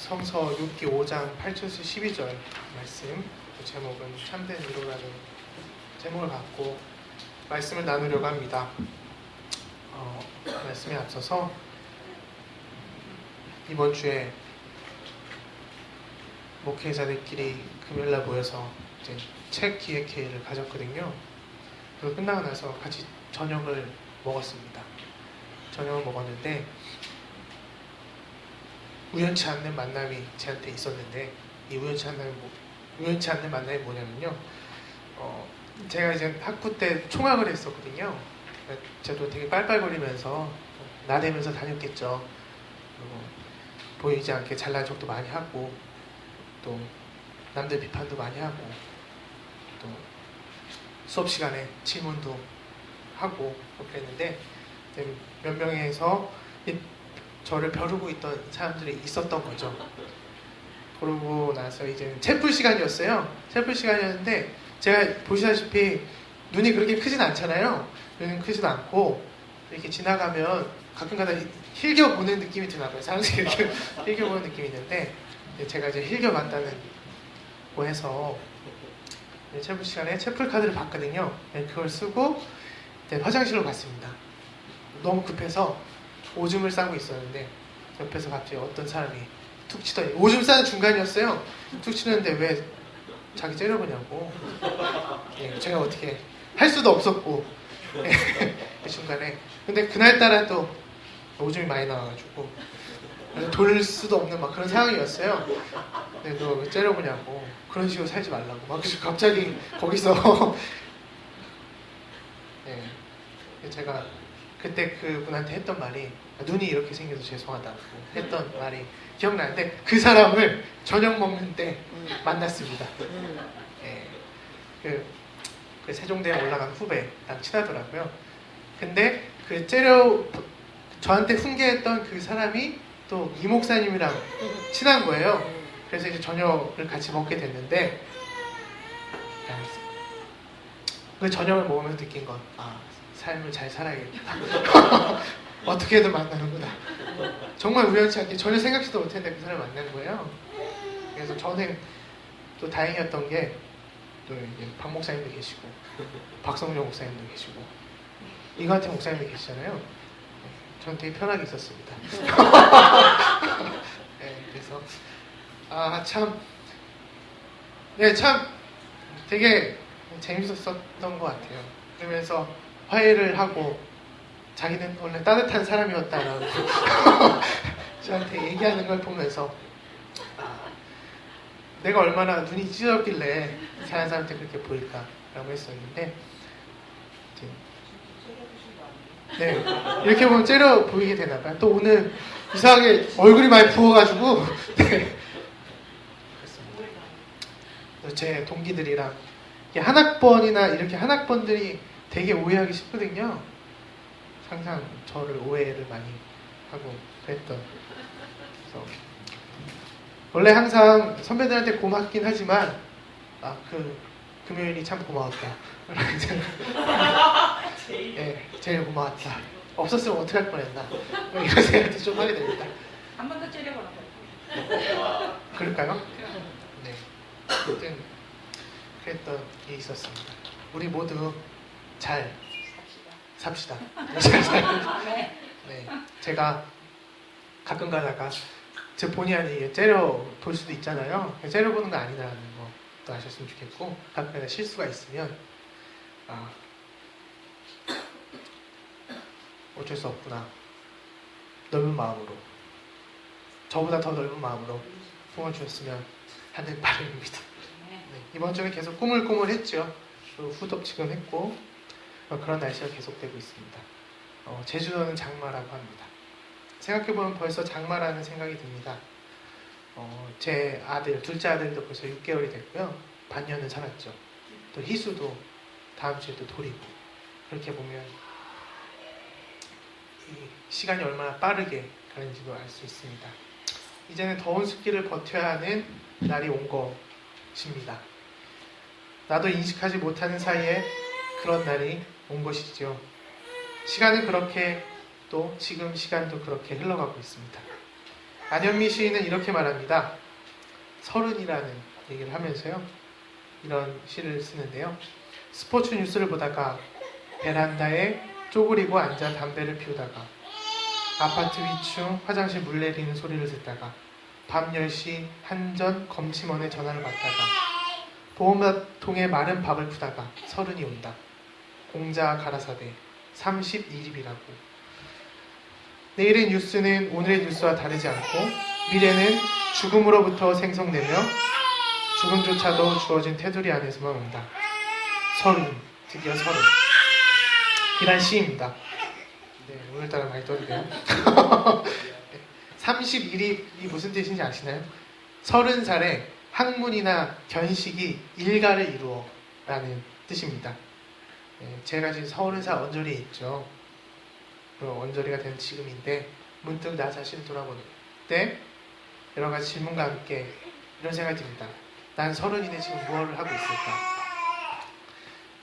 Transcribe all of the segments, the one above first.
성서 6기 5장 8절에서 12절 말씀, 그 제목은 참된 위로라는 제목을 갖고 말씀을 나누려고 합니다. 말씀에 앞서서 이번 주에 목회자들끼리 금요일날 모여서 이제 책 기획회의를 가졌거든요. 그리고 끝나고 나서 같이 저녁을 먹었습니다. 저녁을 먹었는데 우연치 않는 만남이 제한테 있었는데, 이 우연치 않는 만남이 뭐냐면요, 제가 이제 학부 때 총학을 했었거든요. 저도 되게 빨빨거리면서 나대면서 다녔겠죠. 그리고 보이지 않게 잘난 척도 많이 하고, 또 남들 비판도 많이 하고, 또 수업 시간에 질문도 하고 그랬는데, 몇 명에서 저를 벼르고 있던 사람들이 있었던 거죠. 그러고 나서 이제 채플 시간이었어요. 채플 시간이었는데, 제가 보시다시피 눈이 그렇게 크진 않잖아요. 눈은 크지도 않고, 이렇게 지나가면 가끔가다 힐겨보는 느낌이 드나봐요. 사람들이 이렇게 힐겨보는 느낌이 있는데, 제가 이제 힐겨봤다는 거 해서 채플 시간에 채플 카드를 봤거든요. 그걸 쓰고 화장실로 갔습니다. 너무 급해서 오줌을 싸고 있었는데, 옆에서 갑자기 어떤 사람이 툭 치더니, 오줌 싸는 중간이었어요. 툭 치는데 왜 자기 째려보냐고. 제가 어떻게 할 수도 없었고, 그 중간에. 근데 그날따라 또 오줌이 많이 나와가지고 돌릴 수도 없는 막 그런 상황이었어요. 근데 너 왜 째려보냐고, 그런 식으로 살지 말라고 막 갑자기 거기서 제가 그때 그분한테 했던 말이, 눈이 이렇게 생겨서 죄송하다고 했던 말이 기억나는데, 그 사람을 저녁 먹는 때 만났습니다. 그 세종대에 올라간 후배랑 친하더라고요. 근데 저한테 훈계했던 그 사람이 또 이 목사님이랑 친한 거예요. 그래서 이제 저녁을 같이 먹게 됐는데, 그 저녁을 먹으면서 느낀 건, 삶을 잘 살아야겠다. 어떻게든 만나는구나. 정말 우연치 않게 전혀 생각지도 못했는데 그 사람을 만난 거예요. 그래서 저는 또 다행이었던 게, 또 이제 박 목사님도 계시고, 박성용 목사님도 계시고, 이관태 목사님도 계시잖아요. 저는 되게 편하게 있었습니다. 그래서 참 되게 재밌었던 것 같아요. 그러면서 화해를 하고, 자기는 원래 따뜻한 사람이었다라고 저한테 얘기하는 걸 보면서, 내가 얼마나 눈이 찢어졌길래 다른 사람한테 그렇게 보일까라고 했었는데, 이렇게 보면 째려 보이게 되나봐요. 또 오늘 이상하게 얼굴이 많이 부어가지고 제 동기들이랑 한 학번이나 이렇게 한 학번들이 되게 오해하기 쉽거든요. 항상 저를 오해를 많이 하고 그랬던. 그래서 원래 항상 선배들한테 고맙긴 하지만, 그 금요일이 참 고마웠다. 제일 고마웠다. 없었으면 어떻게 할 뻔했나. 이런 생각도 좀 하게 됩니다. 한 번 더 째려보라. 그럴까요? 네. 아무튼 그랬던 게 있었습니다. 우리 모두 잘 삽시다. 네. 제가 가끔 가다가 제 본의 아니게 째려 볼 수도 있잖아요. 째려 보는 거 아니라는 것도 아셨으면 좋겠고, 가끔가다 실수가 있으면 어쩔 수 없구나. 넓은 마음으로, 저보다 더 넓은 마음으로 품어주셨으면 하는 바람입니다. 이번 주에 계속 꾸물꾸물했죠. 후덥지근 했고, 그런 날씨가 계속되고 있습니다. 제주도는 장마라고 합니다. 생각해보면 벌써 장마라는 생각이 듭니다. 제 아들, 둘째 아들도 벌써 6개월이 됐고요. 반년을 살았죠. 또 희수도 다음 주에 또 돌이고. 그렇게 보면 이 시간이 얼마나 빠르게 가는지도 알 수 있습니다. 이제는 더운 습기를 버텨야 하는 날이 온 것입니다. 나도 인식하지 못하는 사이에 그런 날이 온 것이죠. 시간은 그렇게, 또 지금 시간도 그렇게 흘러가고 있습니다. 안현미 시인은 이렇게 말합니다. 서른이라는 얘기를 하면서요. 이런 시를 쓰는데요. 스포츠 뉴스를 보다가 베란다에 쪼그리고 앉아 담배를 피우다가 아파트 위층 화장실 물 내리는 소리를 듣다가 밤 10시 한전 검침원에 전화를 받다가 보험통에 마른 밥을 푸다가 서른이 온다. 공자 가라사대 31입이라고. 내일의 뉴스는 오늘의 뉴스와 다르지 않고 미래는 죽음으로부터 생성되며 죽음조차도 주어진 테두리 안에서만 온다. 서른, 드디어 서른. 이란 시입니다. 네, 오늘따라 많이 떠드네요. 31입이 무슨 뜻인지 아시나요? 30살에 학문이나 견식이 일가를 이루어 라는 뜻입니다. 네, 제가 지금 30살 언저리에 있죠. 언저리가 된 지금인데 문득 나 자신을 돌아보는 때 여러 가지 질문과 함께 이런 생각이 듭니다. 난 서른인데 지금 무엇을 하고 있을까?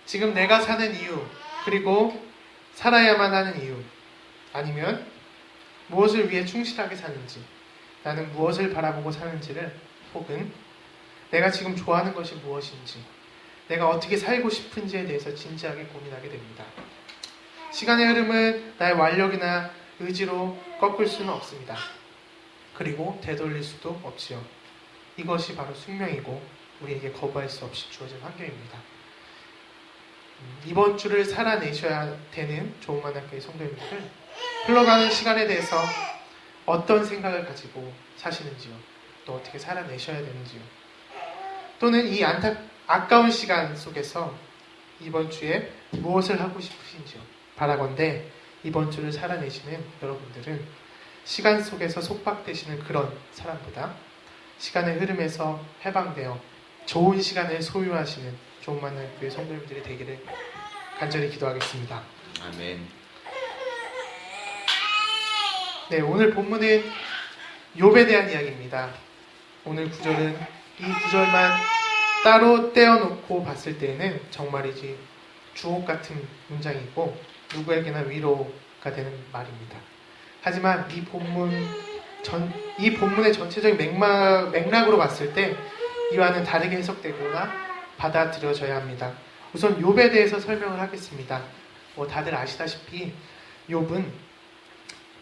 지금 내가 사는 이유, 그리고 살아야만 하는 이유, 아니면 무엇을 위해 충실하게 사는지, 나는 무엇을 바라보고 사는지를, 혹은 내가 지금 좋아하는 것이 무엇인지, 내가 어떻게 살고 싶은지에 대해서 진지하게 고민하게 됩니다. 시간의 흐름은 나의 완력이나 의지로 꺾을 수는 없습니다. 그리고 되돌릴 수도 없지요. 이것이 바로 숙명이고 우리에게 거부할 수 없이 주어진 환경입니다. 이번 주를 살아내셔야 되는 좋은만학교의 성도님들, 흘러가는 시간에 대해서 어떤 생각을 가지고 사시는지요, 또 어떻게 살아내셔야 되는지요, 또는 이 아까운 시간 속에서 이번 주에 무엇을 하고 싶으신지요. 바라건대 이번 주를 살아내시는 여러분들은 시간 속에서 속박되시는 그런 사람보다 시간의 흐름에서 해방되어 좋은 시간을 소유하시는 좋은만학교의 성도님들이 되기를 간절히 기도하겠습니다. 아멘. 네, 오늘 본문은 욥에 대한 이야기입니다. 오늘 구절은 이 구절만 따로 떼어놓고 봤을 때에는 정말이지 주옥 같은 문장이고 누구에게나 위로가 되는 말입니다. 하지만 이 본문의 전체적인 맥락으로 봤을 때 이와는 다르게 해석되거나 받아들여져야 합니다. 우선 욥에 대해서 설명을 하겠습니다. 다들 아시다시피 욥은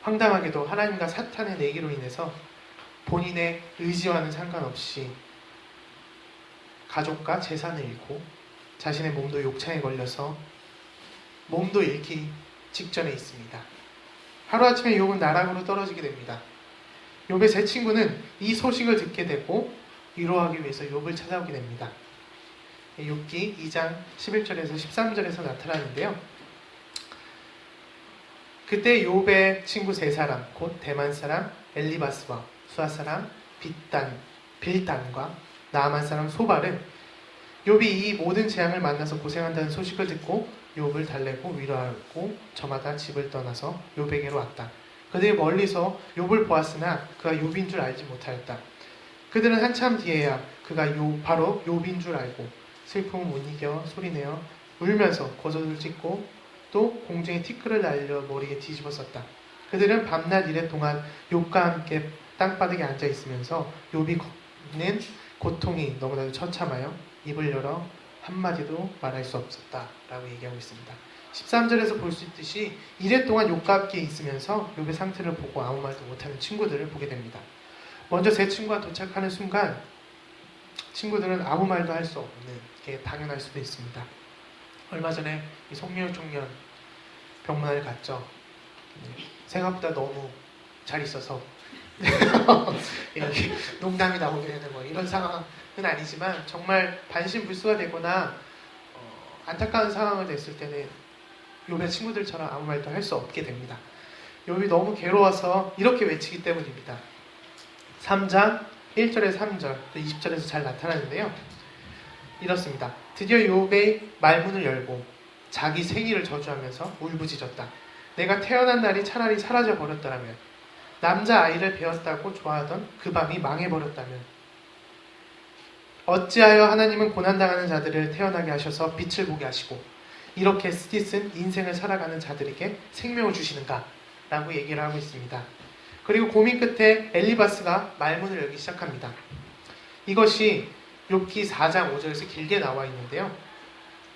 황당하게도 하나님과 사탄의 내기로 인해서 본인의 의지와는 상관없이 가족과 재산을 잃고 자신의 몸도 욕창에 걸려서 몸도 잃기 직전에 있습니다. 하루아침에 욥은 나락으로 떨어지게 됩니다. 욥의 세 친구는 이 소식을 듣게 되고 위로하기 위해서 욥을 찾아오게 됩니다. 욥기 2장 11절에서 13절에서 나타나는데요. 그때 욥의 친구 세 사람, 곧 대만 사람 엘리바스와 수아 사람 빌단과 나아만 사람 소발은 욥이 이 모든 재앙을 만나서 고생한다는 소식을 듣고 욥을 달래고 위로하고 저마다 집을 떠나서 욥에게로 왔다. 그들이 멀리서 욥을 보았으나 그가 욥인 줄 알지 못하였다. 그들은 한참 뒤에야 그가 바로 욥인 줄 알고 슬픔을 못 이겨 소리내어 울면서 고소를 찍고 또 공중에 티끌을 날려 머리에 뒤집어 썼다. 그들은 밤낮 이래 동안 욥과 함께 땅바닥에 앉아 있으면서 욥이 겪는 고통이 너무나도 처참하여 입을 열어 한마디도 말할 수 없었다 라고 얘기하고 있습니다. 13절에서 볼 수 있듯이 이래 동안 욥과 함께 있으면서 욥의 상태를 보고 아무 말도 못하는 친구들을 보게 됩니다. 먼저 세 친구가 도착하는 순간 친구들은 아무 말도 할 수 없는 게 당연할 수도 있습니다. 얼마 전에 이 송미호 청년 병문안을 갔죠. 생각보다 너무 잘 있어서 이렇게 농담이 나오게 되는 이런 상황은 아니지만 정말 반신불수가 되거나 안타까운 상황을 됐을 때는 욥의 친구들처럼 아무 말도 할 수 없게 됩니다. 욥이 너무 괴로워서 이렇게 외치기 때문입니다. 3장 1절에서 3절 또 20절에서 잘 나타나는데요. 이렇습니다. 드디어 욥의 말문을 열고 자기 생일을 저주하면서 울부짖었다. 내가 태어난 날이 차라리 사라져 버렸더라면, 남자아이를 배웠다고 좋아하던 그 밤이 망해버렸다면, 어찌하여 하나님은 고난당하는 자들을 태어나게 하셔서 빛을 보게 하시고 이렇게 쓰디쓴 인생을 살아가는 자들에게 생명을 주시는가? 라고 얘기를 하고 있습니다. 그리고 고민 끝에 엘리바스가 말문을 열기 시작합니다. 이것이 욥기 4장 5절에서 길게 나와 있는데요.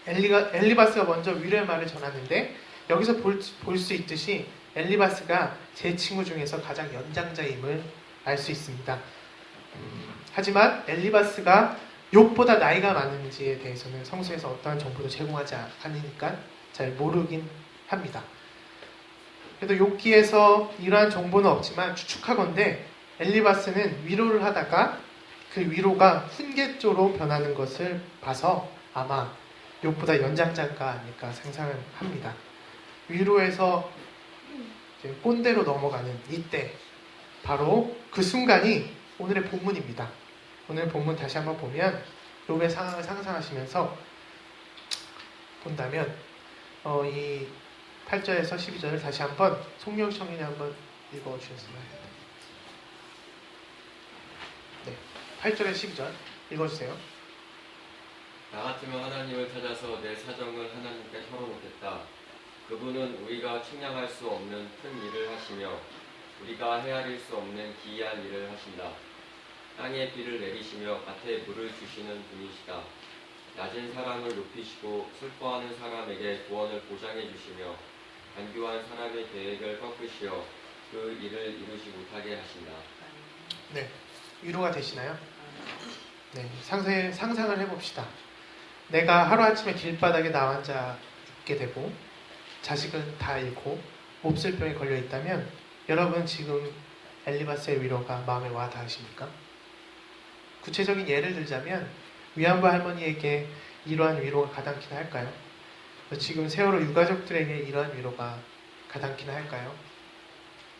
엘리바스가 먼저 위로의 말을 전하는데 여기서 볼 수 있듯이 엘리바스가 제 친구 중에서 가장 연장자임을 알 수 있습니다. 하지만 엘리바스가 욥보다 나이가 많은지에 대해서는 성서에서 어떠한 정보도 제공하지 않으니까 잘 모르긴 합니다. 그래도 욥기에서 이러한 정보는 없지만 추측하건대 엘리바스는 위로를 하다가 그 위로가 훈계조로 변하는 것을 봐서 아마 욥보다 연장자가 아닐까 상상을 합니다. 위로에서 꼰대로 넘어가는 이때 바로 그 순간이 오늘의 본문입니다. 오늘 본문 다시 한번 보면 욥의 상황을 상상하시면서 본다면 이 8절에서 12절을 다시 한번 송영 청년이 한번 읽어주셨으면 합니다. 네, 8절에 12절 읽어주세요. 나 같으면 하나님을 찾아서 내 사정을 하나님께 털어놓겠다. 그분은 우리가 측량할 수 없는 큰 일을 하시며 우리가 헤아릴 수 없는 기이한 일을 하신다. 땅에 비를 내리시며 밭에 물을 주시는 분이시다. 낮은 사람을 높이시고 슬퍼하는 사람에게 구원을 보장해 주시며 간교한 사람의 계획을 꺾으시어 그 일을 이루지 못하게 하신다. 네, 위로가 되시나요? 네, 상상을 해봅시다. 내가 하루아침에 길바닥에 나 혼자 있게 되고 자식을 다 잃고 몹쓸병에 걸려 있다면 여러분 지금 엘리바스의 위로가 마음에 와 닿으십니까? 구체적인 예를 들자면 위안부 할머니에게 이러한 위로가 가당키나 할까요? 지금 세월호 유가족들에게 이러한 위로가 가당키나 할까요?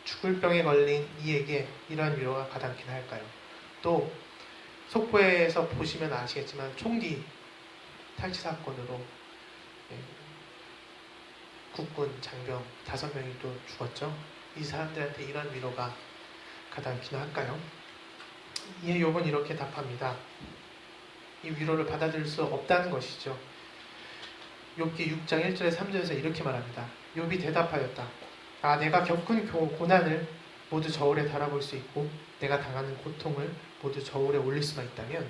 죽을 병에 걸린 이에게 이러한 위로가 가당키나 할까요? 또 속보에서 보시면 아시겠지만 총기 탈취 사건으로 국군 장병 5명이 또 죽었죠. 이 사람들한테 이런 위로가 가당키나 할까요? 이에 욥은 이렇게 답합니다. 이 위로를 받아들일 수 없다는 것이죠. 욥기 6장 1절에 3절에서 이렇게 말합니다. 욥이 대답하였다. 내가 겪은 고난을 모두 저울에 달아볼 수 있고 내가 당하는 고통을 모두 저울에 올릴 수만 있다면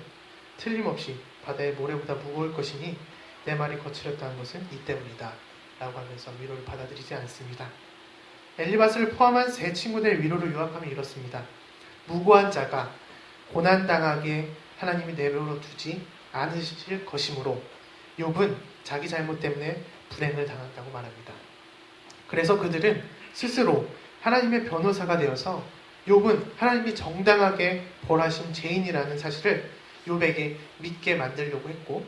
틀림없이 바다의 모래보다 무거울 것이니 내 말이 거칠었다는 것은 이 때문이다 라고 하면서 위로를 받아들이지 않습니다. 엘리바스를 포함한 세 친구들의 위로를 요약하면 이렇습니다. 무고한 자가 고난당하게 하나님이 내버려 두지 않으실 것이므로 욥은 자기 잘못 때문에 불행을 당한다고 말합니다. 그래서 그들은 스스로 하나님의 변호사가 되어서 욥은 하나님이 정당하게 벌하신 죄인이라는 사실을 욥에게 믿게 만들려고 했고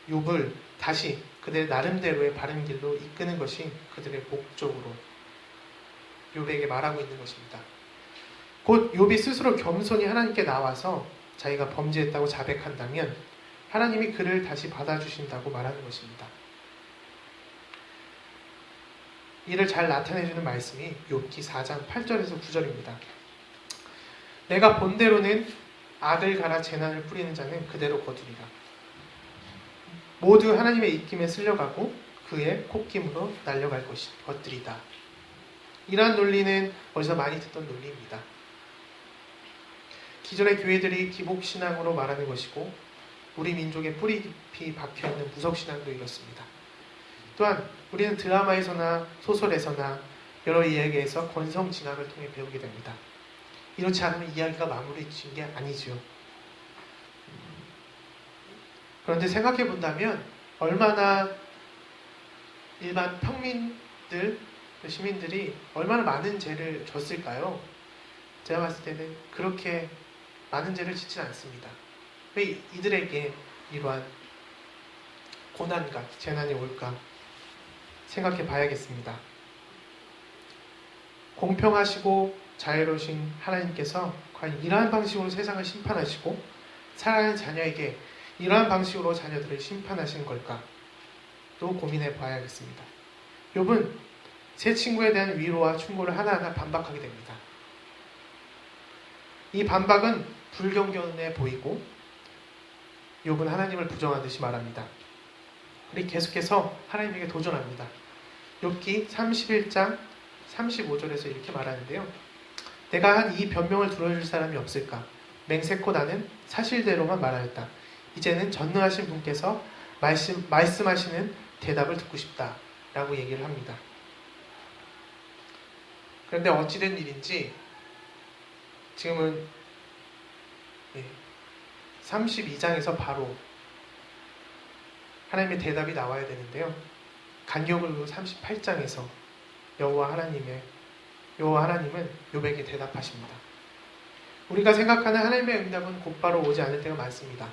욥을 다시 그들의 나름대로의 바른 길로 이끄는 것이 그들의 목적으로 욥에게 말하고 있는 것입니다. 곧 욥이 스스로 겸손히 하나님께 나와서 자기가 범죄했다고 자백한다면 하나님이 그를 다시 받아주신다고 말하는 것입니다. 이를 잘 나타내주는 말씀이 욥기 4장 8절에서 9절입니다. 내가 본대로는 악을 갈아 재난을 뿌리는 자는 그대로 거두리라. 모두 하나님의 입김에 쓸려가고 그의 콧김으로 날려갈 것들이다. 이러한 논리는 어디서 많이 듣던 논리입니다. 기존의 교회들이 기복신앙으로 말하는 것이고 우리 민족의 뿌리 깊이 박혀있는 무속신앙도 이렇습니다. 또한 우리는 드라마에서나 소설에서나 여러 이야기에서 권성징악을 통해 배우게 됩니다. 이렇지 않으면 이야기가 마무리진 게 아니죠. 그런데 생각해 본다면 얼마나 일반 평민들, 시민들이 얼마나 많은 죄를 졌을까요? 제가 봤을 때는 그렇게 많은 죄를 짓진 않습니다. 왜 이들에게 이러한 고난과 재난이 올까 생각해 봐야겠습니다. 공평하시고 자유로우신 하나님께서 과연 이러한 방식으로 세상을 심판하시고 사랑하는 자녀에게 이러한 방식으로 자녀들을 심판하시는 걸까? 또 고민해 봐야겠습니다. 욥은 세 친구에 대한 위로와 충고를 하나하나 반박하게 됩니다. 이 반박은 불경건해 보이고 욥은 하나님을 부정하듯이 말합니다. 우리 계속해서 하나님에게 도전합니다. 욥기 31장 35절에서 이렇게 말하는데요. 내가 한 이 변명을 들어줄 사람이 없을까? 맹세코 나는 사실대로만 말하였다. 이제는 전능하신 분께서 말씀하시는 대답을 듣고 싶다 라고 얘기를 합니다. 그런데 어찌된 일인지 지금은 32장에서 바로 하나님의 대답이 나와야 되는데요. 간격을 38장에서 여호와 하나님은 욥에게 대답하십니다. 우리가 생각하는 하나님의 응답은 곧바로 오지 않을 때가 많습니다.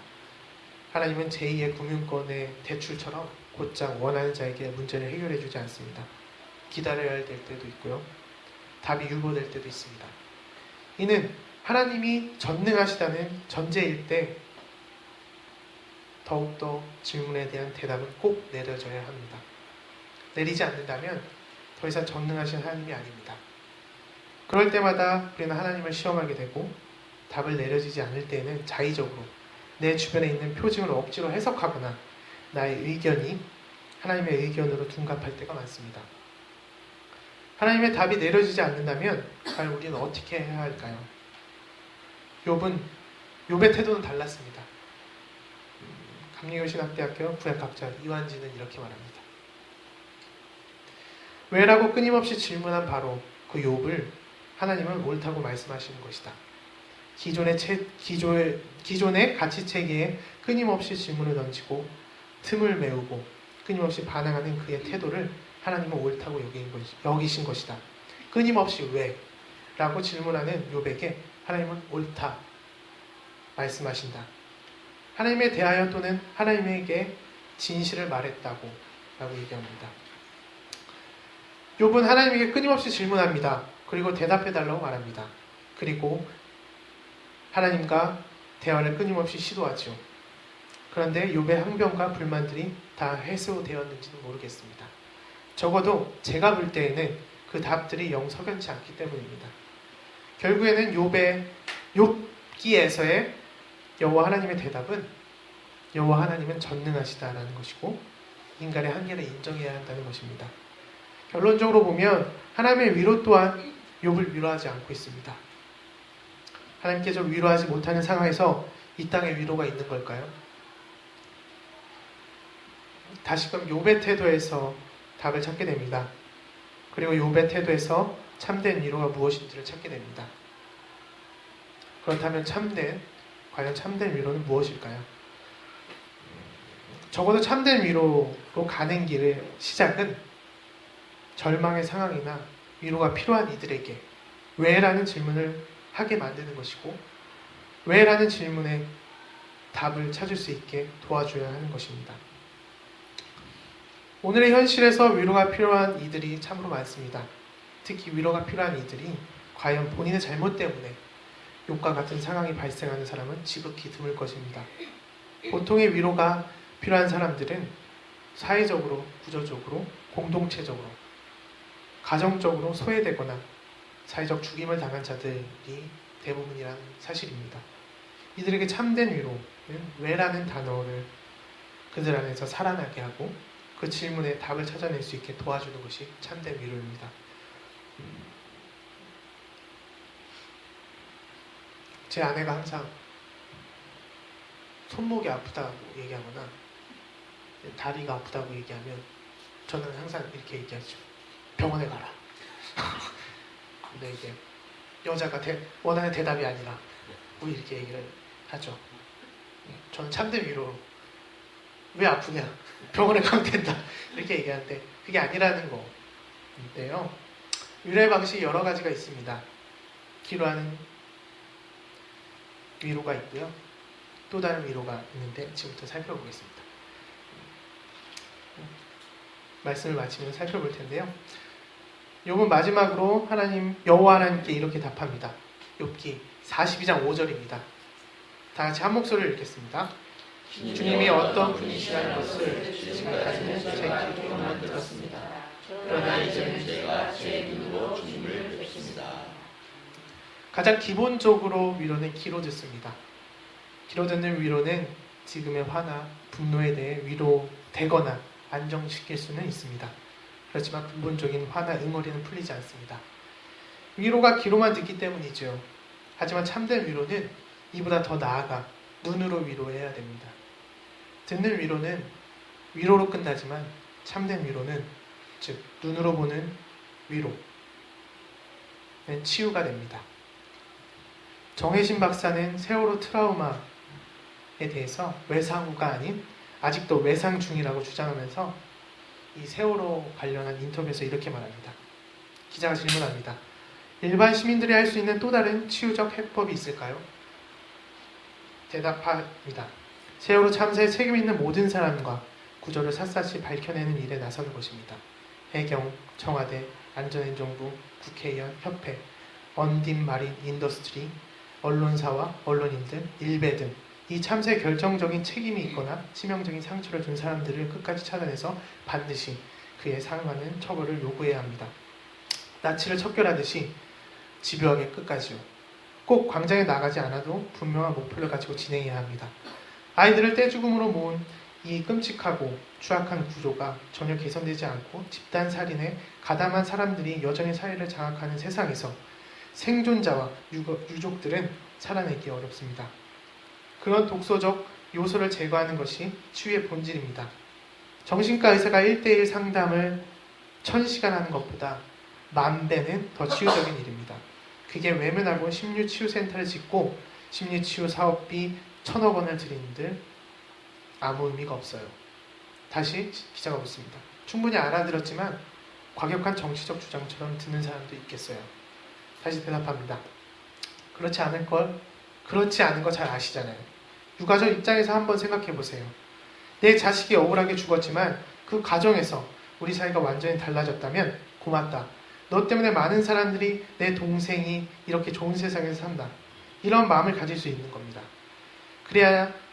하나님은 제2의 금융권의 대출처럼 곧장 원하는 자에게 문제를 해결해 주지 않습니다. 기다려야 될 때도 있고요. 답이 유보될 때도 있습니다. 이는 하나님이 전능하시다는 전제일 때 더욱더 질문에 대한 대답은 꼭 내려져야 합니다. 내리지 않는다면 더 이상 전능하신 하나님이 아닙니다. 그럴 때마다 우리는 하나님을 시험하게 되고 답을 내려지지 않을 때에는 자의적으로 내 주변에 있는 표징을 억지로 해석하거나 나의 의견이 하나님의 의견으로 둔갑할 때가 많습니다. 하나님의 답이 내려지지 않는다면 과연 우리는 어떻게 해야 할까요? 욥의 태도는 달랐습니다. 감리교신학대학교 구약학자 이완지는 이렇게 말합니다. 왜라고 끊임없이 질문한 바로 그 욥을 하나님은 옳다고 말씀하시는 것이다. 기존의 가치체계에 끊임없이 질문을 던지고 틈을 메우고 끊임없이 반항하는 그의 태도를 하나님은 옳다고 여기신 것이다. 끊임없이 왜? 라고 질문하는 욥에게 하나님은 옳다 말씀하신다. 하나님에 대하여 또는 하나님에게 진실을 말했다고 라고 얘기합니다. 욥은 하나님에게 끊임없이 질문합니다. 그리고 대답해달라고 말합니다. 그리고 하나님과 대화를 끊임없이 시도하죠. 그런데 욥의 항변과 불만들이 다 해소되었는지는 모르겠습니다. 적어도 제가 볼 때에는 그 답들이 영 석연치 않기 때문입니다. 결국에는 욥기에서의 여호와 하나님의 대답은 여호와 하나님은 전능하시다라는 것이고 인간의 한계를 인정해야 한다는 것입니다. 결론적으로 보면 하나님의 위로 또한 욥을 위로하지 않고 있습니다. 하나님께서 위로하지 못하는 상황에서 이 땅에 위로가 있는 걸까요? 다시금 욥의 태도에서 답을 찾게 됩니다. 그리고 욥의 태도에서 참된 위로가 무엇인지를 찾게 됩니다. 그렇다면 과연 참된 위로는 무엇일까요? 적어도 참된 위로로 가는 길의 시작은 절망의 상황이나 위로가 필요한 이들에게 왜라는 질문을 하게 만드는 것이고 왜라는 질문에 답을 찾을 수 있게 도와줘야 하는 것입니다. 오늘의 현실에서 위로가 필요한 이들이 참으로 많습니다. 특히 위로가 필요한 이들이 과연 본인의 잘못 때문에 욥과 같은 상황이 발생하는 사람은 지극히 드물 것입니다. 보통의 위로가 필요한 사람들은 사회적으로, 구조적으로, 공동체적으로, 가정적으로 소외되거나 사회적 죽임을 당한 자들이 대부분이라는 사실입니다. 이들에게 참된 위로는 왜라는 단어를 그들 안에서 살아나게 하고 그 질문에 답을 찾아낼 수 있게 도와주는 것이 참된 위로입니다. 제 아내가 항상 손목이 아프다고 얘기하거나 다리가 아프다고 얘기하면 저는 항상 이렇게 얘기하죠. 병원에 가라. 근데 이게 여자가 원하는 대답이 아니라 뭐 이렇게 얘기를 하죠. 저는 참된 위로 왜 아프냐? 병원에 가면 된다. 이렇게 얘기하는데 그게 아니라는 건데요. 위로의 방식이 여러 가지가 있습니다. 기도하는 위로가 있고요. 또 다른 위로가 있는데 지금부터 살펴보겠습니다. 말씀을 마치면 살펴볼 텐데요. 욥은 마지막으로 여호와 하나님께 이렇게 답합니다. 욥기 42장 5절입니다. 다 같이 한 목소리를 읽겠습니다. 주님이 어떤 분이시라는 것을 지금까지는 제 귀로만 들었습니다. 그러나 이제는 제가 제 눈으로 주님을 뵙습니다. 가장 기본적으로 위로는 귀로 듣습니다. 귀로 듣는 위로는 지금의 화나 분노에 대해 위로되거나 안정시킬 수는 있습니다. 그렇지만 근본적인 화나 응어리는 풀리지 않습니다. 위로가 귀로만 듣기 때문이죠. 하지만 참된 위로는 이보다 더 나아가 눈으로 위로해야 됩니다. 듣는 위로는 위로로 끝나지만 참된 위로는, 즉 눈으로 보는 위로는 치유가 됩니다. 정혜신 박사는 세월호 트라우마에 대해서 외상 후가 아닌 아직도 외상 중이라고 주장하면서 이 세월호 관련한 인터뷰에서 이렇게 말합니다. 기자가 질문합니다. 일반 시민들이 할 수 있는 또 다른 치유적 해법이 있을까요? 대답합니다. 세월호 참사에 책임 있는 모든 사람과 구조를 샅샅이 밝혀내는 일에 나서는 것입니다. 해경, 청와대, 안전행정부, 국회의원, 협회, 언딘 마린 인더스트리, 언론사와 언론인들, 일베 등 이 참사에 결정적인 책임이 있거나 치명적인 상처를 준 사람들을 끝까지 찾아내서 반드시 그에 상응하는 처벌을 요구해야 합니다. 나치를 척결하듯이 집요하게 끝까지요. 꼭 광장에 나가지 않아도 분명한 목표를 가지고 진행해야 합니다. 아이들을 떼죽음으로 모은 이 끔찍하고 추악한 구조가 전혀 개선되지 않고 집단살인에 가담한 사람들이 여전히 사회를 장악하는 세상에서 생존자와 유족들은 살아내기 어렵습니다. 그런 독소적 요소를 제거하는 것이 치유의 본질입니다. 정신과 의사가 1:1 상담을 1000시간 하는 것보다 10,000배는 더 치유적인 일입니다. 그게 외면하고 심리치유센터를 짓고 심리치유 사업비 1,000억 원을 들이는들 아무 의미가 없어요. 다시 기자가 묻습니다. 충분히 알아들었지만 과격한 정치적 주장처럼 듣는 사람도 있겠어요. 다시 대답합니다. 그렇지 않은 거 잘 아시잖아요. 유가족 입장에서 한번 생각해 보세요. 내 자식이 억울하게 죽었지만 그 과정에서 우리 사이가 완전히 달라졌다면 고맙다. 너 때문에 많은 사람들이 내 동생이 이렇게 좋은 세상에서 산다. 이런 마음을 가질 수 있는 겁니다.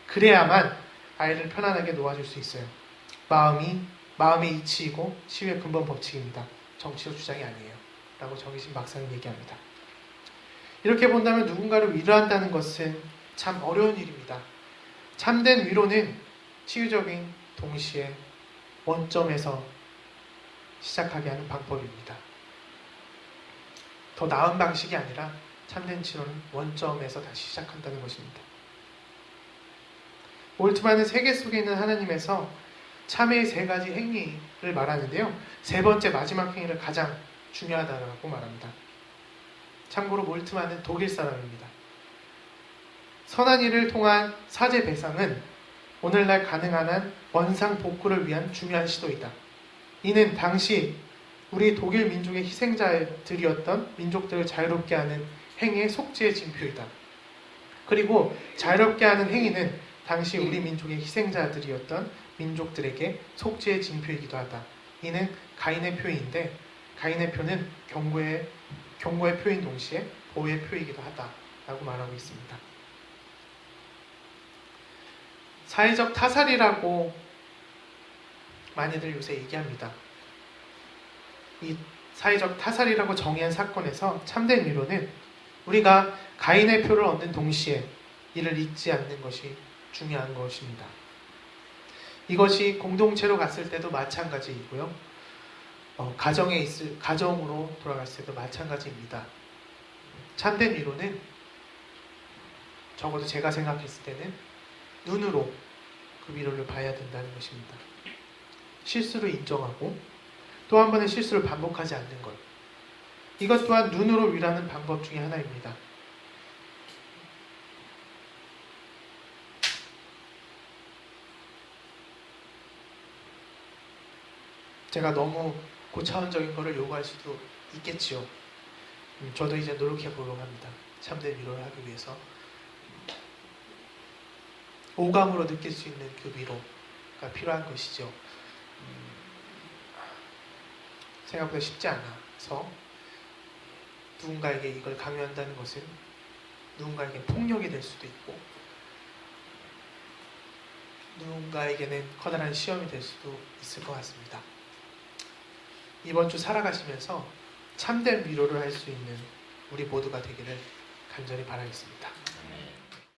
그래야만 아이를 편안하게 놓아줄 수 있어요. 마음의 이치이고 치유의 근본 법칙입니다. 정치적 주장이 아니에요. 라고 정희신 박사는 얘기합니다. 이렇게 본다면 누군가를 위로한다는 것은 참 어려운 일입니다. 참된 위로는 치유적인 동시에 원점에서 시작하게 하는 방법입니다. 더 나은 방식이 아니라 참된 치료는 원점에서 다시 시작한다는 것입니다. 몰트만은 세계 속에 있는 하나님에서 참회의 3가지 행위를 말하는데요. 3번째 마지막 행위를 가장 중요하다고 말합니다. 참고로 몰트만은 독일 사람입니다. 선한 일을 통한 사죄 배상은 오늘날 가능한 한 원상 복구를 위한 중요한 시도이다. 이는 당시 우리 독일 민족의 희생자들이었던 민족들을 자유롭게 하는 행위의 속죄의 징표이다. 그리고 자유롭게 하는 행위는 당시 우리 민족의 희생자들이었던 민족들에게 속죄의 징표이기도 하다. 이는 가인의 표인데 가인의 표는 경고의 표인 동시에 보호의 표이기도 하다라고 말하고 있습니다. 사회적 타살이라고 많이들 요새 얘기합니다. 이 사회적 타살이라고 정의한 사건에서 참된 위로는 우리가 가인의 표를 얻는 동시에 이를 잊지 않는 것이 중요한 것입니다. 이것이 공동체로 갔을 때도 마찬가지이고요. 가정으로 돌아갔을 때도 마찬가지입니다. 참된 위로는 적어도 제가 생각했을 때는 눈으로 그 위로를 봐야 된다는 것입니다. 실수를 인정하고 또 한 번의 실수를 반복하지 않는 것. 이것 또한 눈으로 위로하는 방법 중에 하나입니다. 제가 너무 고차원적인 것을 요구할 수도 있겠지요. 저도 이제 노력해 보려고 합니다. 참된 위로를 하기 위해서. 오감으로 느낄 수 있는 그 위로가 필요한 것이죠. 생각보다 쉽지 않아서 누군가에게 이걸 강요한다는 것은 누군가에게 폭력이 될 수도 있고 누군가에게는 커다란 시험이 될 수도 있을 것 같습니다. 이번 주 살아가시면서 참된 위로를 할 수 있는 우리 모두가 되기를 간절히 바라겠습니다.